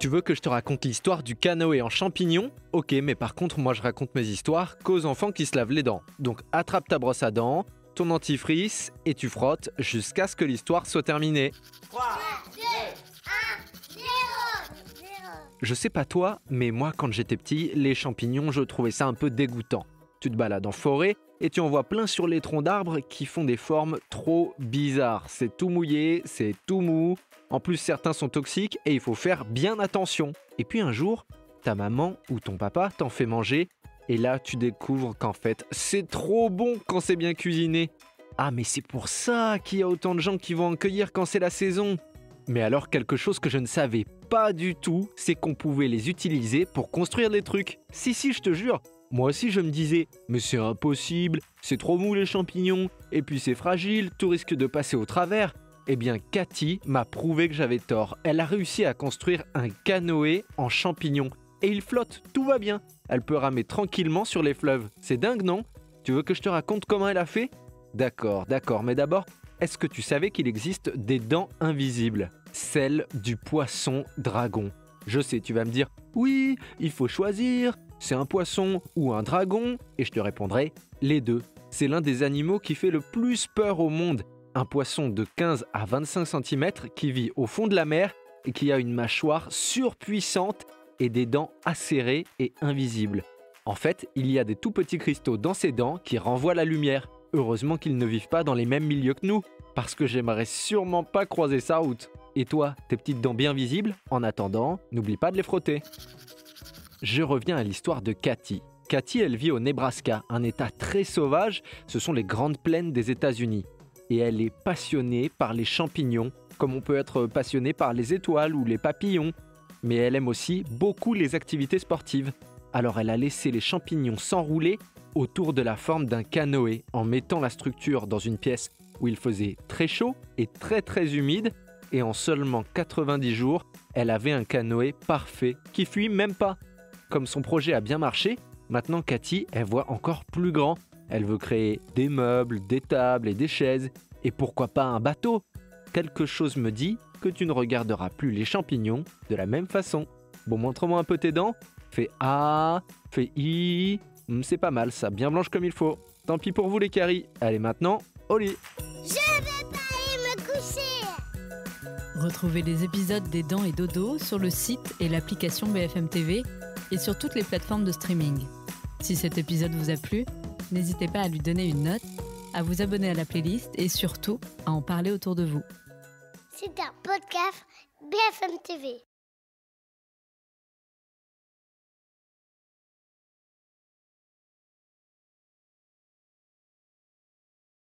Tu veux que je te raconte l'histoire du canoë en champignon? Ok, mais par contre, moi je raconte mes histoires qu'aux enfants qui se lavent les dents. Donc attrape ta brosse à dents, ton dentifrice et tu frottes jusqu'à ce que l'histoire soit terminée. 3, 2, 1, 0. Je sais pas toi, mais moi quand j'étais petit, les champignons, je trouvais ça un peu dégoûtant. Tu te balades en forêt et tu en vois plein sur les troncs d'arbres qui font des formes trop bizarres. C'est tout mouillé, c'est tout mou. En plus, certains sont toxiques et il faut faire bien attention. Et puis un jour, ta maman ou ton papa t'en fait manger et là, tu découvres qu'en fait, c'est trop bon quand c'est bien cuisiné. Ah, mais c'est pour ça qu'il y a autant de gens qui vont en cueillir quand c'est la saison. Mais alors, quelque chose que je ne savais pas du tout, c'est qu'on pouvait les utiliser pour construire des trucs. Si, je te jure. Moi aussi, je me disais, mais c'est impossible, c'est trop mou les champignons, et puis c'est fragile, tout risque de passer au travers. Eh bien, Cathy m'a prouvé que j'avais tort. Elle a réussi à construire un canoë en champignons. Et il flotte, tout va bien. Elle peut ramer tranquillement sur les fleuves. C'est dingue, non? Tu veux que je te raconte comment elle a fait? D'accord, mais d'abord, est-ce que tu savais qu'il existe des dents invisibles? Celles du poisson dragon. Je sais, tu vas me dire, oui, il faut choisir, c'est un poisson ou un dragon? Et je te répondrai, les deux. C'est l'un des animaux qui fait le plus peur au monde. Un poisson de 15 à 25 cm qui vit au fond de la mer et qui a une mâchoire surpuissante et des dents acérées et invisibles. En fait, il y a des tout petits cristaux dans ses dents qui renvoient la lumière. Heureusement qu'ils ne vivent pas dans les mêmes milieux que nous, parce que j'aimerais sûrement pas croiser sa route. Et toi, tes petites dents bien visibles? En attendant, n'oublie pas de les frotter. Je reviens à l'histoire de Cathy. Cathy, elle vit au Nebraska, un état très sauvage, ce sont les grandes plaines des États-Unis. Et elle est passionnée par les champignons, comme on peut être passionné par les étoiles ou les papillons. Mais elle aime aussi beaucoup les activités sportives. Alors elle a laissé les champignons s'enrouler autour de la forme d'un canoë, en mettant la structure dans une pièce où il faisait très chaud et très humide. Et en seulement 90 jours, elle avait un canoë parfait, qui fuit même pas. Comme son projet a bien marché, maintenant Cathy, elle voit encore plus grand. Elle veut créer des meubles, des tables et des chaises. Et pourquoi pas un bateau? Quelque chose me dit que tu ne regarderas plus les champignons de la même façon. Bon, montre-moi un peu tes dents. Fais A, fais I. C'est pas mal ça, bien blanche comme il faut. Tant pis pour vous les caries. Allez maintenant, au lit. Je vais pas aller me coucher. Retrouvez les épisodes des Dents et Dodo sur le site et l'application BFM TV et sur toutes les plateformes de streaming. Si cet épisode vous a plu, n'hésitez pas à lui donner une note, à vous abonner à la playlist et surtout à en parler autour de vous. C'est un podcast BFM TV.